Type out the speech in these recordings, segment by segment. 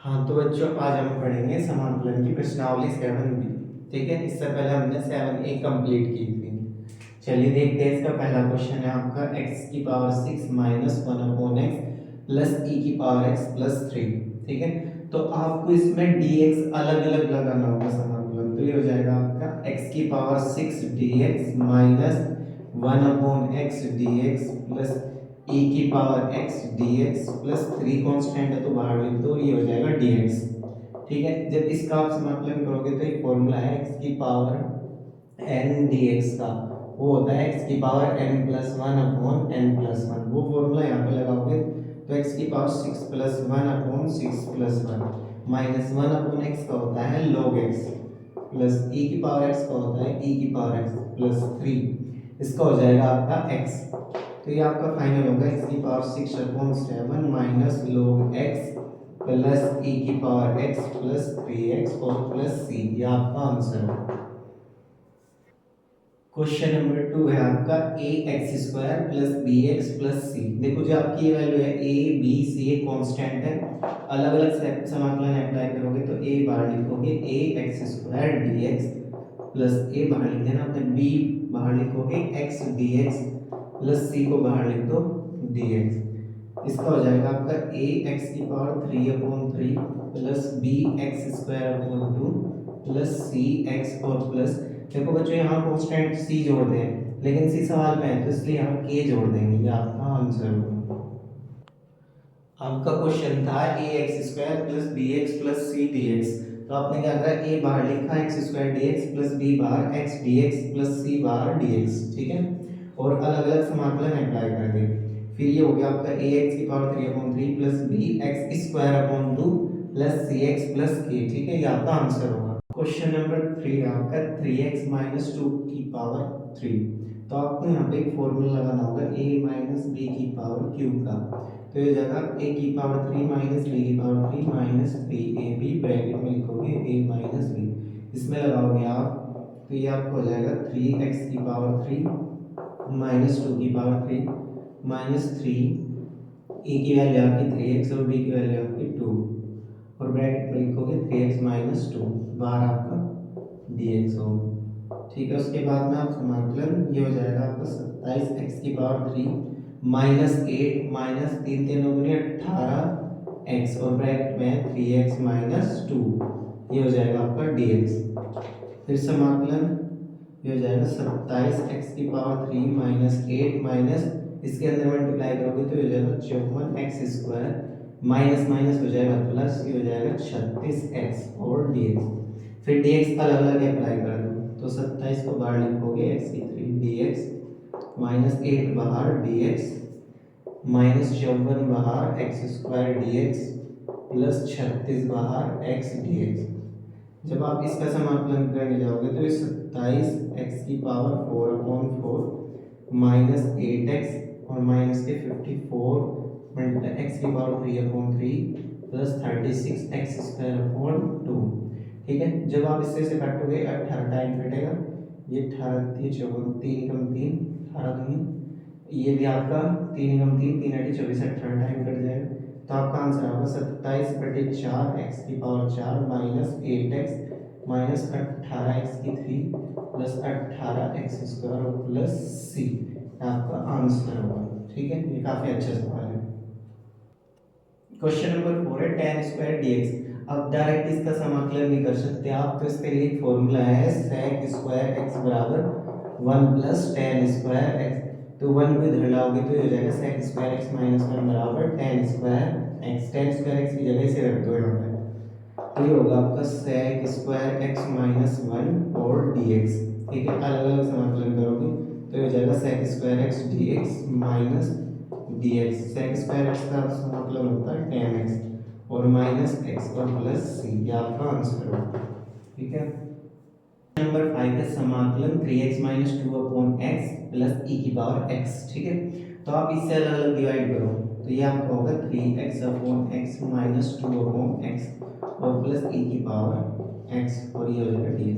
हाँ तो बच्चों आज हम पढ़ेंगे समाकलन की प्रश्नावली 7b। ठीक है, इससे पहले हमने 7a कंप्लीट की थी। चलिए देखते हैं, इसका पहला क्वेश्चन है आपका x की power 6 minus 1/x plus e की पावर x प्लस 3। ठीक है, तो आपको इसमें dx अलग अलग लगाना होगा समाकलन। तो ये हो जाएगा आपका x की power 6 dx minus 1/x dx plus e की power x dx plus 3 constant है तो बाहर लिख दो, ये हो जाएगा dx। ठीक है, जब इसका आप समाकलन करोगे तो एक फॉर्मूला है x की पावर n dx का, वो होता है x की power n plus 1 upon n plus 1। वो फॉर्मूला यहाँ पे लगाओगे तो x की power 6 plus 1 upon 6 plus 1 minus 1 upon x का होता है log x प्लस e की पावर x का होता है e की पावर x प्लस 3। इसका हो जाएगा आपका x। तो ये आपका फाइनल होगा x की power 6 upon 7 minus log x plus e की पावर x प्लस 3x और प्लस c। ये आपका आंसर है। क्वेश्चन नंबर 2 है आपका a x square plus b x plus c. देखो जो आपकी ये वैल्यू है a b c ये कांस्टेंट है। अलग अलग समाकलन अप्लाई करोगे तो a बाहर लिखोगे a x square d x plus a बाहर लिख देना अपने b बाहर लिखोगे x dx प्लस c को बाहर लिख दो dx। इसका हो जाएगा आपका a एक्स की power 3/3 plus b x square upon 2 plus c x और प्लस, देखो बच्चों यहाँ कांस्टेंट c जोड़ दें लेकिन c सवाल में है तो इसलिए यहाँ k जोड़ देंगे। ये आपका आंसर होगा। आपका क्वेश्चन था a x square plus b x plus c d x. तो आपने क्या करा, a बाहर लिखा x square d x plus b बाहर x d x plus c बाहर डी एक्स। ठीक है, और अलग अलग समाकलन अप्लाई कर दिए। फिर ये हो गया आपका a एक्स की power 3/3 plus b x square upon 2 plus c x plus k। ठीक है, ये आपका आंसर होगा। क्वेश्चन नंबर 3 आपका 3x माइनस 2 की पावर 3। तो आपको यहाँ पे एक फॉर्मूला लगाना होगा a माइनस बी की पावर q का। तो ये जगह a की पावर 3 माइनस b की पावर 3 माइनस 3ab ब्रैकेट में लिखोगे a माइनस b। इसमें लगाओगे आप तो ये आपको हो जाएगा 3x की पावर 3 माइनस 2 की पावर 3 माइनस 3 a की वैल्यू आपकी 3x और b की वैल्यू आपकी 2 और ब्रैकेट में लिखोगे 3x माइनस 2 बाहर आपका dx होगा। ठीक है, उसके बाद में आप समाकलन ये हो जाएगा आपका 27x की पावर 3 माइनस 8 माइनस 3 3 दूनी 18x और ब्रैकेट में 3x माइनस 2। ये हो जाएगा आपका dx। फिर समाकलन ये हो जाएगा 27x की पावर 3 माइनस 8 माइनस इसके अंदर मल्टीप्लाई करोगे तो ये हो जाएगा 54x स्क्वायर माइनस माइनस हो जाएगा प्लस, ये हो जाएगा 36x और dx। फिर dx अलग अलग अप्लाई कर दो तो 27 को बाहर लिखोगे x की 3 dx माइनस 8 बाहर dx माइनस 54 बाहर x स्क्वायर dx प्लस 36 बाहर x dx। जब आप इसका समाकलन करने जाओगे तो ये 27x की पावर 4/4 माइनस 8x और माइनस के 54 मल्टीप्लाई x की power 3/3 plus 36x square upon 2। ठीक है, जब आप इससे से काटोगे 18 टाइम कटेगा, ये 18 3 चौगुन 3 कम 3 18 दूनी, ये भी आपका 3 कम 3 3 8 24 18 टाइम कट जाएगा। तो आपका आंसर होगा 27/4 x की power 4 minus 8x minus 18x की 3 plus 18x square plus c। आपका आंसर होगा। ठीक है, ये काफी अच्छा सवाल है। क्वेश्चन नंबर 4 है tan स्क्वायर dx। अब डायरेक्ट इसका समाकलन नहीं कर सकते आप, तो इसके लिए फॉर्मूला है sec स्क्वायर x बराबर 1 प्लस tan स्क्वायर x। तो 1 को इधर लाओगे तो ये हो जाएगा sec स्क्वायर x माइनस 1 बराबर tan square x। tan square x की जगह से रख दो यहाँ पे, तो ये होगा आपका sec स्क्वायर x माइनस 1 और dx। ठीक है, अलग अलग समाकलन करोगे तो ये हो जाएगा sec square x dx minus dx। sec square x का मतलब होता है tan x और माइनस x और प्लस c। ये आपका आंसर होगा। ठीक है, नंबर 5 है समाकलन 3x minus 2 upon x plus e की पावर x। ठीक है, तो आप इससे अलग अलग डिवाइड करो तो ये आपका होगा 3x upon x minus 2 upon x और प्लस e की पावर x और ये हो जाएगा dx।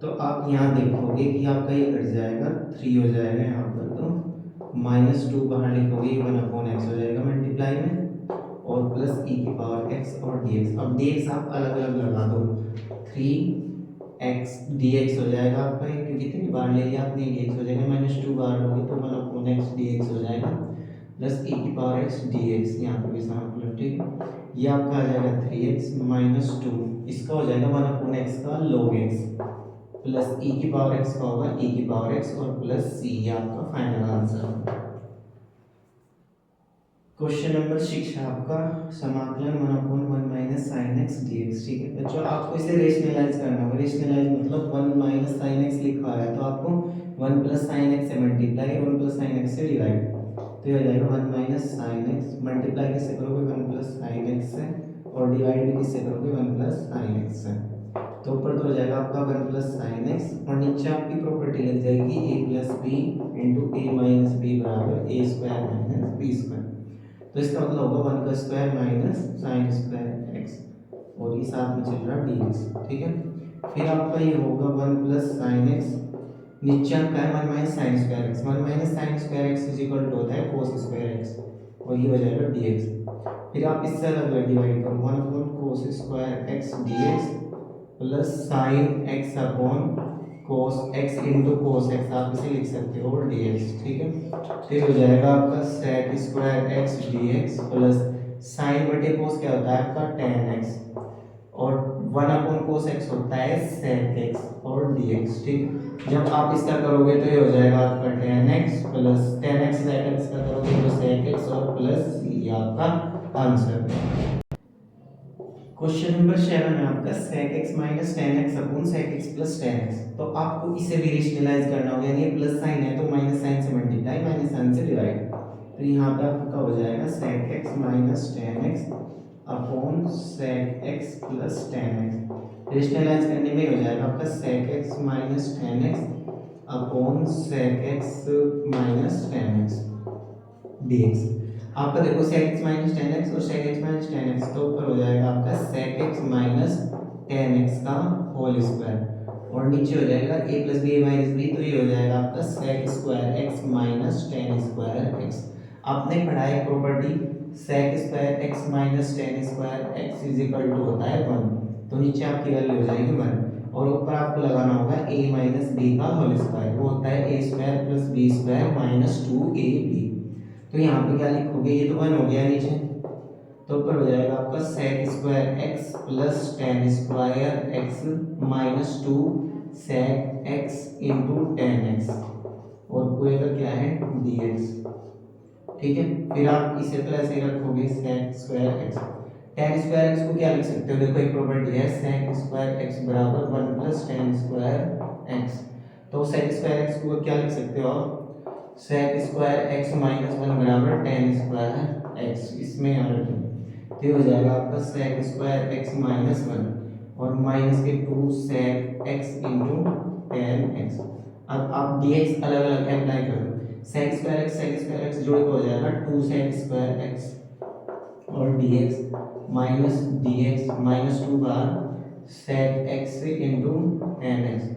तो आप यहाँ देखोगे कि आपका ये कट जाएगा 3 हो जाएगा यहाँ पर, तो माइनस 2 बाहर लिखोगे 1 अपॉन x हो जाएगा मल्टीप्लाई में और प्लस e की पावर x और एक्स। अब डी एक्स आप अलग अलग लगा दो, 3x डी एक्स हो जाएगा आपका, क्योंकि 3 बार ले लिया आपने, डी एक्स हो जाएगा, -2 बार लोगे तो 1/x डी एक्स हो जाएगा, प्लस e की पावर x डी एक्स, यहाँ पे भी समाकलन, ठीक है। ये आपका आ जाएगा 3x -2, इसका हो जाएगा 1/x का log x, प्लस e की पावर x का होगा e की पावर x और प्लस c, ये आपका फाइनल आंसर होगा। क्वेश्चन नंबर 6 है आपका समाकलन 1/1 sin x dx, ठीक है बच्चों। आपको इसे रेशनलाइज करना होगा, रेशनलाइज मतलब 1 sin x लिखा है तो आपको 1 sin x से मल्टीप्लाई, 1 sin x से डिवाइड, तो ये हो जाएगा 1 sin x, मल्टीप्लाई किससे करोगे 1 sin x से, और डिवाइड भी किससे करोगे 1 sin x से, तो ऊपर तो हो जाएगा आपका 1 sin x, और नीचे आपकी प्रॉपर्टी लग जाएगी a plus b into a minus b बराबर a square minus b square, तो इसका मतलब होगा 1 का square minus sine square x, और ये साथ में चल रहा डी एक्स, ठीक है। फिर आपका ये होगा 1 sin x, नीचे आपका है 1 sin square x, 1 sin square x is equal to होता है cos स्क्वायर एक्स, और ये हो जाएगा डी एक्स। फिर आप इससे अलग अलग डिवाइड करो, 1/cos square x d x plus sine x upon cos x into cos x, आप इसे लिख सकते हो डी एक्स, ठीक है। फिर हो जाएगा आपका sec square x d x plus sign बटे cos क्या होता है आपका tan x, और 1/cos x होता है sec x और dx, ठीक। जब आप इसका करोगे तो ये हो जाएगा आपका tan x plus tan x sec x का करोगे तो sec x और प्लस ये आपका आंसर है। क्वेश्चन नंबर 7 है आपका sec x minus tan x upon sec x plus tan x, तो आपको इसे भी रेशनलाइज करना होगा, यानी प्लस साइन है तो माइनस साइन से मल्टीप्लाई, माइनस साइन से डिवाइड, तो यहाँ पे आपका हो जाएगा sec x minus tan x upon sec x plus tan x, rationalize करने में हो जाएगा आपका sec x minus tan x upon sec x minus tan x dx। आपका देखो sec x minus tan x और sec x minus tan x, तो ऊपर हो जाएगा आपका sec x minus tan x का होल स्क्वायर, और नीचे हो जाएगा a plus b a minus b, तो ये हो जाएगा आपका sec square x minus tan square x। आपने पढ़ा है property sec square x minus tan square x is equal to होता है 1, तो नीचे आपकी वैल्यू हो जाएगी 1, और ऊपर आपको लगाना होगा a माइनस बी का होल स्क्वायर, वो होता है a square plus b square minus 2ab, तो यहाँ पे क्या लिखोगे, ये तो 1 हो गया नीचे, तो ऊपर हो जाएगा आपका sec square x plus tan square x minus 2 sec x into tan x, और पूरे का क्या है dx, ठीक है। फिर आप इसे तो ऐसे ही रखोगे sec square x, tan square x को क्या लिख सकते हो, देखो एक प्रॉपर्टी है sec स्क्वायर x बराबर 1 प्लस tan स्क्वायर x, तो sec स्क्वायर x को क्या लिख सकते हो आप, sec स्क्वायर x माइनस 1 बराबर tan स्क्वायर x, इसमें यहाँ रखें, तो हो जाएगा आपका sec स्क्वायर x माइनस 1 और माइनस के 2 sec x into tan x। अब आप dx अलग अलग अप्लाई कर दो, sec स्क्वायर x जोड़ के हो जाएगा 2 sec स्क्वायर x और dx माइनस dx माइनस 2 बार sec x into tan x।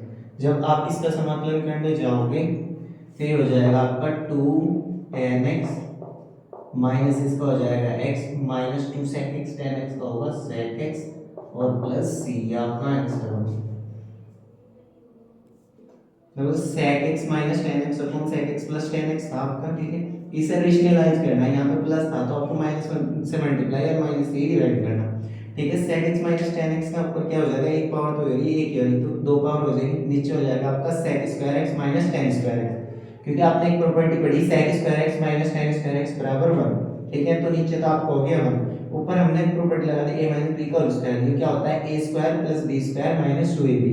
जब आप इसका समाकलन करने जाओगे तो ये हो जाएगा आपका 2 tan x माइनस इसका हो जाएगा x minus 2 sec x, tan x का होगा sec x और प्लस c, आपका आंसर होगा। देखो sec x minus tan x upon sec x plus tan x था आपका, ठीक है। इसे रेशनलाइज करना है, यहाँ पे प्लस था तो आपको माइनस से मल्टीप्लाई और माइनस से डिवाइड करना, ठीक है। sec x minus tan x का ऊपर क्या हो जाएगा, एक पावर तो होगी, एक ही तो दो पावर हो जाएगी, नीचे हो जाएगा आपका sec square x minus tan square x, क्योंकि आपने एक प्रॉपर्टी पढ़ी sec square x minus tan square x बराबर 1, ठीक है। तो नीचे तो आपको हो गया 1, ऊपर हमने एक प्रॉपर्टी लगा दी a माइनस b का होल स्क्वायर, ये क्या होता है a square plus b square minus 2ab,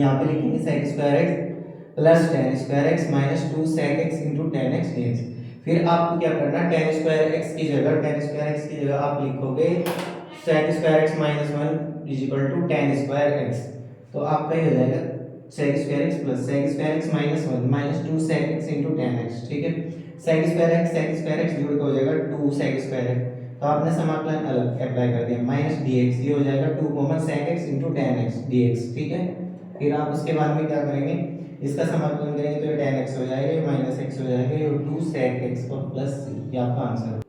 यहाँ पे लिखेंगे sec square x plus tan square x minus 2 sec x into tan x dx। फिर आपको क्या करना है, tan स्क्वायर x की जगह आप लिखोगे sec square x minus 1 is equal to tan square x, तो आपका ये हो जाएगा sec square x plus sec square x minus 1 minus 2 sec x into tan x, ठीक है। sec स्क्वायर x जोड़ के हो जाएगा 2 sec स्क्वायर x, तो आपने समाकलन अलग अप्लाई कर दिया माइनस dx, ये हो जाएगा 2 common sec x into tan x dx, ठीक है। फिर आप उसके बाद में क्या करेंगे, इसका समाकलन करेंगे तो ये tan x हो जाएगा, ये माइनस x हो जाएगा, ये 2 sec x और प्लस c, ये आपका आंसर है।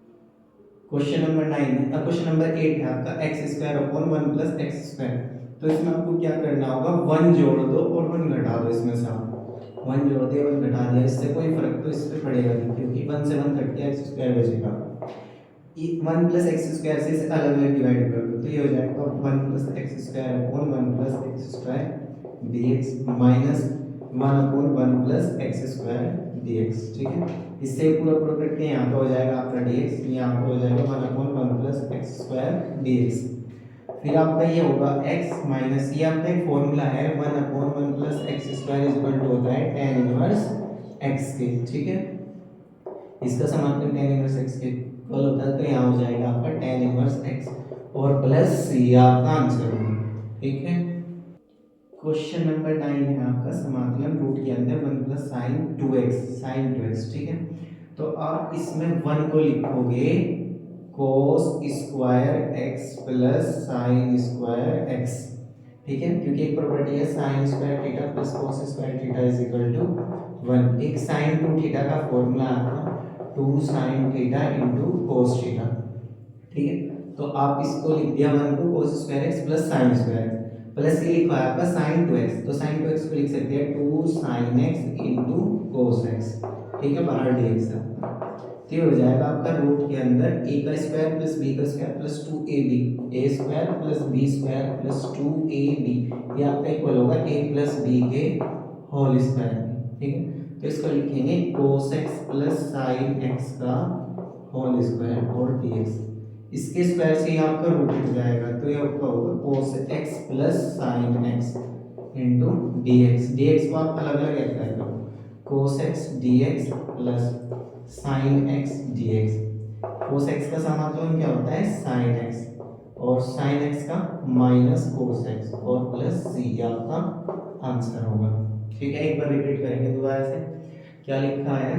क्वेश्चन नंबर 9 है, क्वेश्चन नंबर 8 है आपका x square upon 1 plus x square. तो इसमें आपको क्या करना होगा, 1 जोड़ दो और 1 घटा दो। इसमें से आप 1 जोड़ दिया 1 घटा दिया, इससे कोई फर्क तो इस पे पड़ेगा नहीं, क्योंकि 1 से 1 कट के एक्स स्क्वायर बचेगा। 1 प्लस एक्स स्क्वायर से इसे अलग अलग डिवाइड कर दो, तो ये हो जाएगा 1 plus x square upon 1 plus x square dx minus 1 upon 1 plus x square dx। ठीक है, इससे पूरा पूरा कट के यहाँ पे हो जाएगा आपका dx, यहाँ पे हो जाएगा 1 upon 1 plus x square dx। फिर आपका ये होगा x माइनस, ये आपका एक फॉर्मूला है 1 upon 1 plus x square equal to होता है tan इनवर्स x के। ठीक है, इसका समाकलन tan इनवर्स x के इक्वल होता है, तो यहाँ हो जाएगा आपका tan इनवर्स x और प्लस c आपका आंसर होगा। ठीक है, क्वेश्चन नंबर 9 है आपका समाकलन रूट के अंदर 1 प्लस साइन 2x। ठीक है, तो आप इसमें 1 को लिखोगे cos square x plus sine square x। ठीक है, क्योंकि एक प्रॉपर्टी है sine square theta plus cos square theta is equal to 1। एक साइन 2 थीटा का फॉर्मूला आपका 2 sine theta into cos theta. ठीक है, तो आप इसको लिख दिया 1 को cos square x plus sine square x, plus ये लिखा है आपका sin 2x, तो sin 2x को लिख सकते हैं 2 sin x into cos x। ठीक है, बाहर dx है, तो ये हो जाएगा आपका रूट के अंदर a का स्क्वायर प्लस b का square plus 2ab, a square plus b square plus 2ab, ये आपका इक्वल होगा a प्लस b के होल स्क्वायर। ठीक है, तो इसको लिखेंगे cos x plus sin x का होल स्क्वायर और dx। इसके स्क्वायर से आपका रूट हट जाएगा, तो ये आपका होगा cos x plus sin x into dx। dx को आप अलग अलग अप्लाई करो, cos x dx plus sin x dx। cos x का समाकलन क्या होता है sin x, और sin x का माइनस cos x और प्लस c आपका आंसर होगा। ठीक है, एक बार रिपीट करेंगे दोबारा से। क्या लिखा है,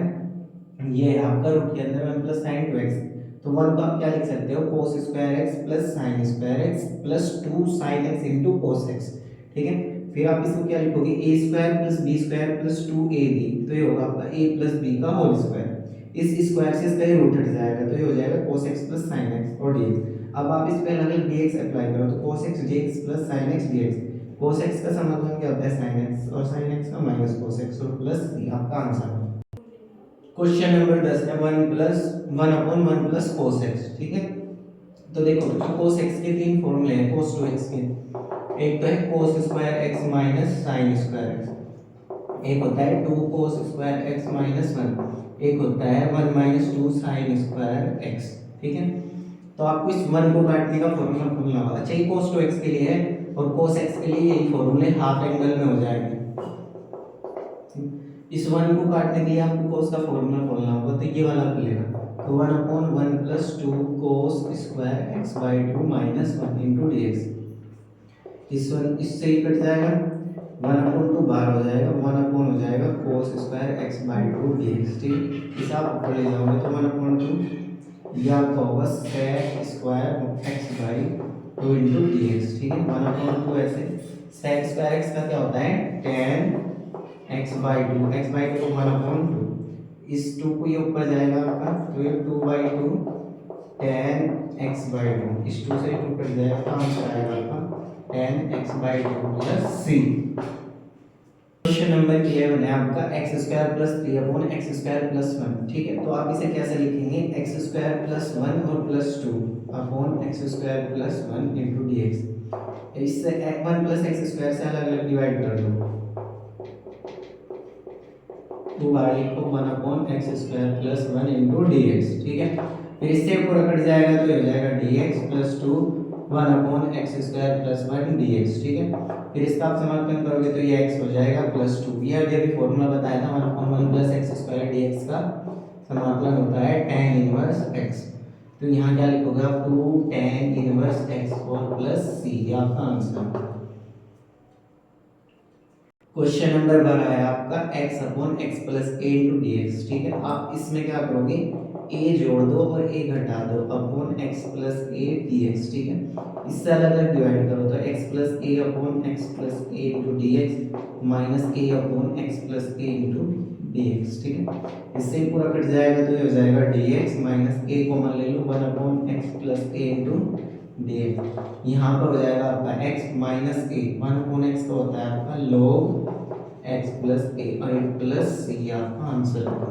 ये है आपका रूट के अंदर 1 प्लस साइन 2x, तो 1 को आप क्या लिख सकते हो cos square x plus sine square x plus 2 sine x into cos x। ठीक है, फिर आप इसको क्या लिखोगे a square plus b square plus 2ab, तो ये होगा आपका a प्लस b का होल स्क्वायर। इस स्क्वायर से इसका रूट हट जाएगा, तो ये हो जाएगा cos x plus sin x और dx। अब आप इस पे अलग dx अप्लाई करो, तो cos x dx plus sin x dx। cos x का समाकलन क्या होता है sin x, और sin x का माइनस cos x और प्लस c आपका आंसर। क्वेश्चन नंबर 10 है 1 अपॉन 1 प्लस cos x। ठीक है, तो देखो cos x के तीन फॉर्मूले हैं cos 2x के। एक तो है cos square x minus sin square x, एक होता है 2 cos स्क्वायर x माइनस 1, एक होता है 1 माइनस 2 sin स्क्वायर x। ठीक है, तो आपको इस 1 को काटने का फॉर्मूला खोलना होगा। अच्छा, ये cos 2x के लिए है, और cos x के लिए यही फॉर्मूले हाफ एंगल में हो जाएंगे। इस 1 को काटने के लिए आपको cos का फॉर्मूला खोलना होगा, तो ये वाला खुलेगा, तो 1 upon 1 plus 2 cos square x by 2 minus 1 into dx। इस 1 इससे ही कट जाएगा, 1 अपॉन 2 बाहर हो जाएगा, 1 अपॉन हो जाएगा cos square x by 2 dx। ठीक, इसे आप ऊपर ले जाओगे तो 1 अपॉन 2 ये आपका होगा sec square x by 2 into dx। ठीक है, 1 अपॉन 2 ऐसे, sec स्क्वायर x का क्या होता है tan x by 2, x by 2 1 upon 2, इस 2 को ये ऊपर जाएगा आपका, तो ये 2 बाई 2 tan x बाई 2, इस 2 से 2 कट जाएगा, तो आंसर आएगा आपका tan x by 2 plus c। Question number 11 है आपका x square plus 3 upon x square plus 1। ठीक है, तो आप इसे कैसे लिखेंगे x स्क्वायर प्लस 1 और plus 2 upon x square plus 1 into dx। इससे 1 प्लस x स्क्वायर से अलग अलग डिवाइड कर दो, 2 बार लिखो 1 upon x square plus 1 into dx। ठीक है, फिर इससे ऊपर कट जाएगा, तो ये हो जाएगा dx plus 2 1 upon x square plus 1 dx। ठीक है, फिर इसका आप समाकलन करोगे तो ये x हो जाएगा प्लस 2, ये अभी फॉर्मूला बताया था 1 upon 1 plus x square dx का समाकलन होता है tan इनवर्स x। तो यहाँ क्या लिखोगे आप 2 tan इनवर्स x और प्लस c, ये आपका आंसर। क्वेश्चन नंबर 12 है आपका x अपॉन एक्स प्लस ए इंटू डी एक्स। ठीक है, आप इसमें क्या करोगे a जोड़ दो और a घटा दो upon x plus A D x. ठीक है, इससे अलग अलग डिवाइड करो, तो x प्लस ए अपॉन एक्स प्लस ए इंटू डी एक्स माइनस ए अपॉन एक्स प्लस ए इंटू dx, ठीक है। इससे ही पूरा कट जाएगा तो ये हो जाएगा dx माइनस a कॉमन ले लो 1/x plus a into dx। यहाँ पर हो जाएगा आपका x माइनस a 1/x का होता है आपका log x प्लस a और प्लस c आपका आंसर होगा।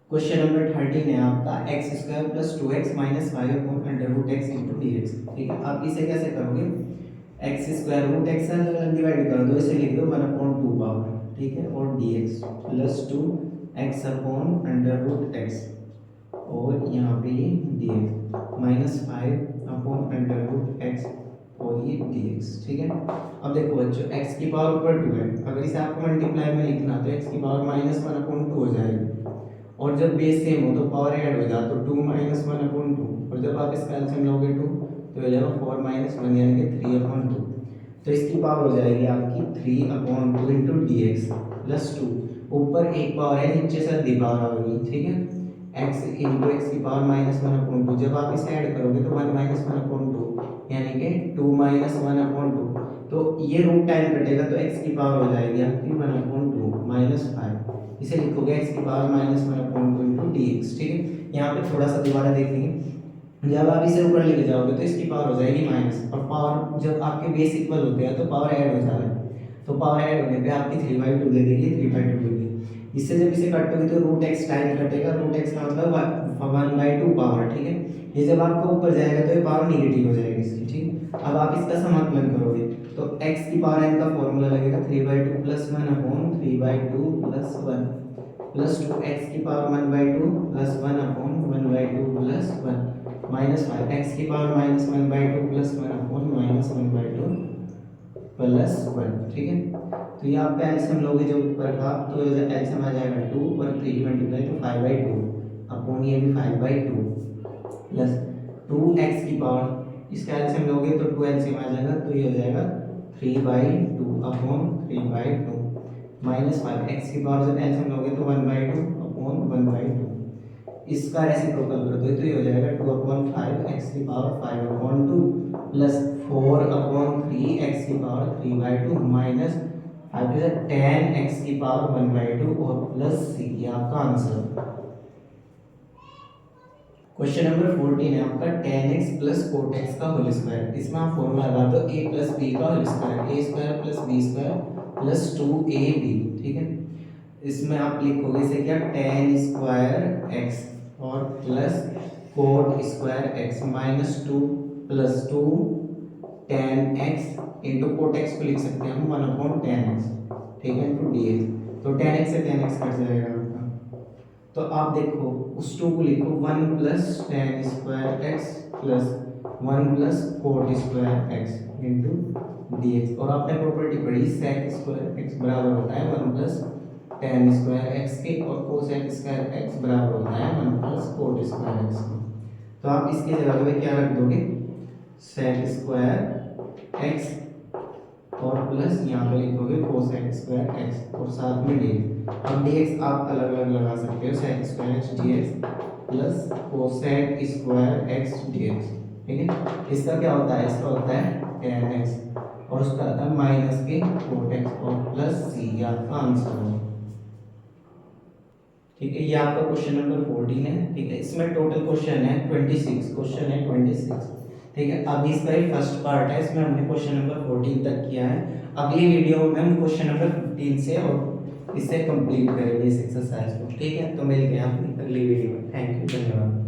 क्वेश्चन नंबर 13 है आपका x square plus 2x minus 5 upon under root x into d x, ठीक है। आप इसे कैसे करोगे, x square root x divide कर दो, इसे लिख दो 1/2 पावर, ठीक है, और d x plus 2 x upon under root x और यहाँ पे ये d x minus 5 upon under root x और ये डी एक्स, ठीक है। अब देखो बच्चों x की पावर ऊपर 2 है, अगर इसे आपको मल्टीप्लाई में लिखना तो x की पावर माइनस 1/2 हो जाएगी, और जब बेस सेम हो तो पावर ऐड हो जाए तो 2 माइनस 1/2, और जब आप इसका एलसीएम लोगे 2 तो हो जाएगा 4 माइनस 1 यानी कि 3/2। तो इसकी पावर हो जाएगी आपकी 3/2 इंटू डी एक्स प्लस 2, ऊपर एक पावर है नीचे से आधी पावर होगी, ठीक है, x इंटू एक्स की पावर माइनस 1/2। जब आप इसे ऐड करोगे तो 1 माइनस 1/2 यानी कि 2 माइनस 1/2, तो ये रूट टाइम कटेगा तो x की पावर हो जाएगी आपकी 1/2 माइनस 5, इसे लिखोगे x की power minus 1/2 into d x, ठीक है। यहाँ पे थोड़ा सा दोबारा देखेंगे, जब आप इसे ऊपर लेके जाओगे तो इसकी पावर हो जाएगी माइनस, और पावर जब आपके बेस इक्वल होते हैं तो पावर ऐड हो जा रहा है, तो पावर ऐड होने पे आपकी 3/2 दे देगी, 3/2 दे देगी। इससे जब इसे काटोगे तो रूट एक्स टाइम कटेगा, रूट एक्स का मतलब 1/2 पावर, ठीक है। ये जब आपका ऊपर जाएगा तो ये पावर निगेटिव हो जाएगी इसकी, ठीक। अब आप इसका समाकलन करोगे तो x की पावर n का फॉर्मूला लगेगा 3/2 plus 1 upon 3/2 plus 1 plus 2 x की power 1/2 plus 1 upon 1/2 plus 1 minus 5 x की power minus 1/2 plus 1 upon minus 1/2 plus 1, ठीक है। तो ये आपका एलसीएम लोगे जब ऊपर का तो एलसीएम आ जाएगा 2 और 3 मल्टीप्लाई तो 5/2 अपॉन ये भी 5/2 प्लस 2x की पावर, इसका एलसीएम लोगे तो 2 एलसीएम आ जाएगा तो ये हो जाएगा 3/2 अपॉन 3/2 माइनस 5 x की पावर जब एलसीएम लोगे तो 1/2 अपॉन 1/2, इसका रेसिप्रोकल कर दो तो ये हो जाएगा 2/5 x की पावर 5/2 प्लस 4/3 x की पावर 3/2 माइनस 5 to 10 x की पावर 1/2 और प्लस c, ये आपका आंसर। क्वेश्चन नंबर 14 है आपका tan x plus cot x का होल स्क्वायर, इसमें आप फॉर्मूला लगा दो a प्लस b का whole square, a square plus b square plus 2ab, ठीक है। इसमें आप लिखोगे इसे क्या, tan स्क्वायर x और plus cot square x minus 2 plus 2 tan x into cot x को लिख सकते हैं हम 1/tan x, ठीक है, इंटू dx, तो tan x से tan x कट जाएगा आपका। तो आप देखो उस 2 को लिखो 1 plus tan square x plus 1 plus cot square x into dx, और आपने प्रॉपर्टी पढ़ी sec स्क्वायर x बराबर होता है 1 प्लस tan स्क्वायर x के, और cosec स्क्वायर x बराबर होता है 1 प्लस cot स्क्वायर x के। तो आप इसकी जगह पे क्या रख दोगे, sec स्क्वायर x और प्लस यहाँ पे लिखोगे cosec स्क्वायर x और साथ में dx। अब dx आप अलग अलग लगा सकते हो, sec square x dx plus cosec square x dx, ठीक है। इसका क्या होता है, इसका होता है tan x और उसका आता है माइनस के cot x और प्लस c, ये आपका आंसर है, ठीक है। ये आपका क्वेश्चन नंबर 14 है, ठीक है। इसमें टोटल क्वेश्चन है 26, क्वेश्चन है 26, ठीक है। अभी इसका एक फर्स्ट पार्ट है, इसमें हमने क्वेश्चन नंबर 14 तक किया है। अगली वीडियो में हम क्वेश्चन नंबर 15 से और इससे कंप्लीट करेंगे इस एक्सरसाइज को, ठीक है। तो मिलते हैं अपनी अगली वीडियो में, थैंक यू, धन्यवाद।